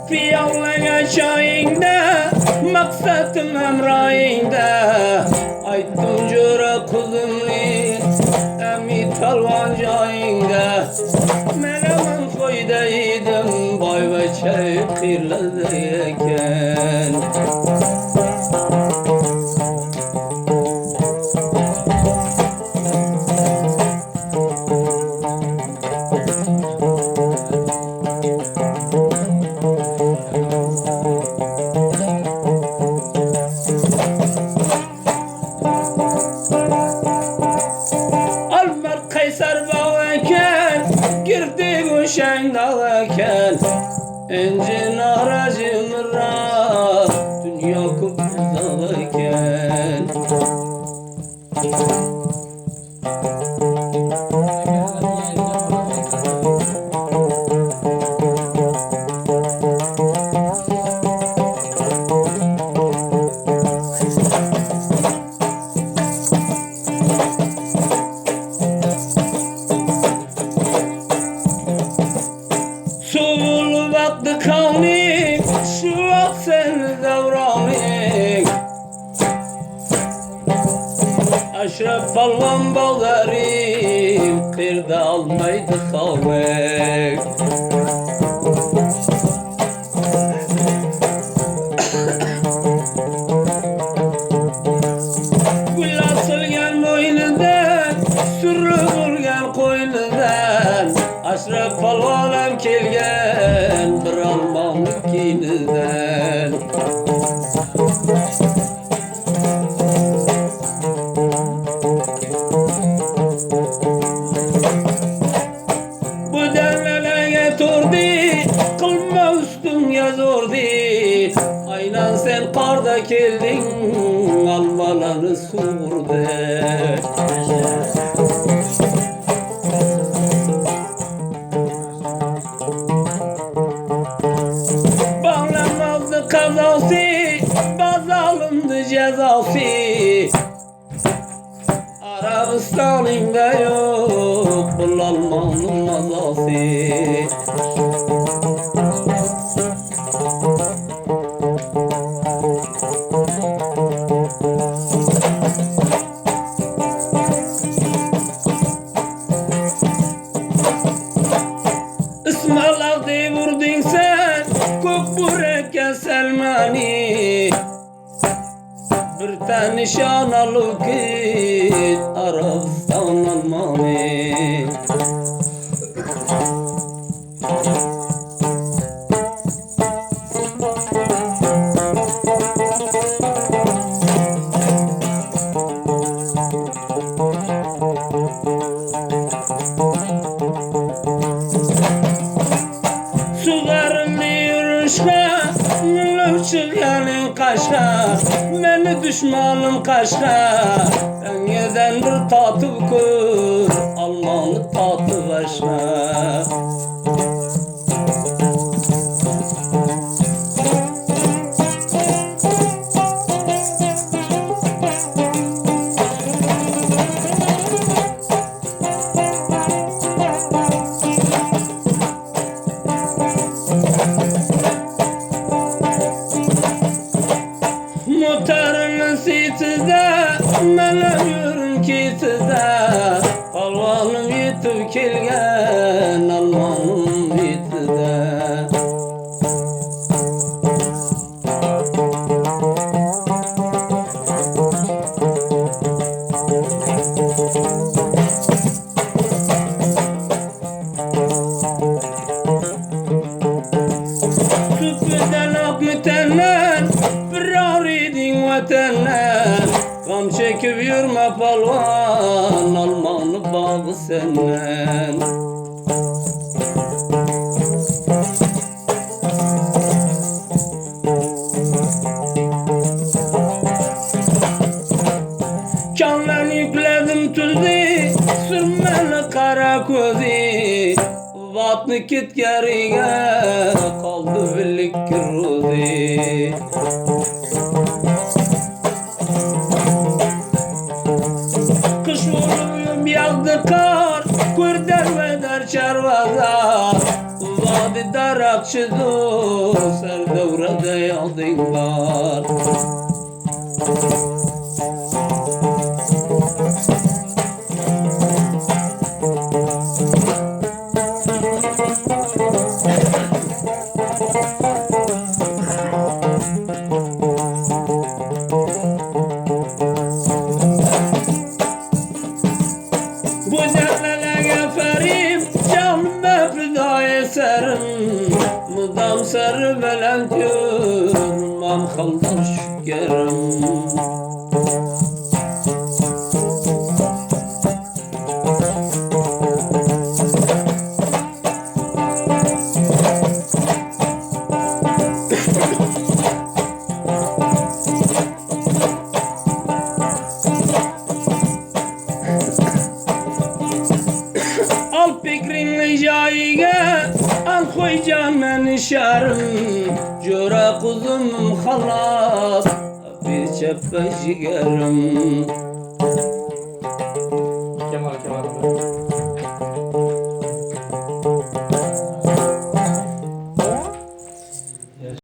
Piyavlaga çayingda, maqsadim hamroyingda. Aytdim jo'ra quzimni, ami talvon joyingda. Menaman qo'yda edim, boyvachcha qiyirlarda ekan. Kaysar bağlaken, girdi guşen dağlaken. Encin aracım ra, dünya kupuzalaken. Sulu vakti kavni, şu vakt seni devrani. Aşraf balvan bağlarım, kırda almaydı kavmek. Gül asılgan boynidan, sürü vurgan qo'ynidan. Aşraf balvanam kelgan, bir almamlık kiynidan. Bu derlerine turdi, kılma üstümge zordi. Aynan sen karda keldin, almaları surdu. Bağlanmazdı kazası, baz alındı cezası. Arabistan'ında yok, bulanmanın mazası. İsmail'de vurdun sen, Kökbürek'e Selmani. Bir tane nişan alıp git, Arabistan Almani. Sularını yürüşme, mülüm çıkanın kaşka. Beni düşmanım kaşka. Dengeden bir tatı kur, Almanlık tatı başka. Muhtarın sitide, mene yürün kitide. Palvanım yetip kelgen, Almanım yetide. Süpüden ak mütennen, bir aridin vatennen. Gam çekip yürüme palvan, Almanı bağı senden. Kanla yükledim tüzü, sürmeli kara közü. Vatni kit geriye, kaldı birlik ruzi. Kış vurup yağdı kar, Kürden eder çarvaza Vadi darakçıdu Ser devrede yaldın var Bu derlere ferim canıma fida eserim Mudam sarı belen görmem kaldır şükerim Al fikrini jayige Al koy canmen şerim Cöre kuzum halat Bir çepe jigerim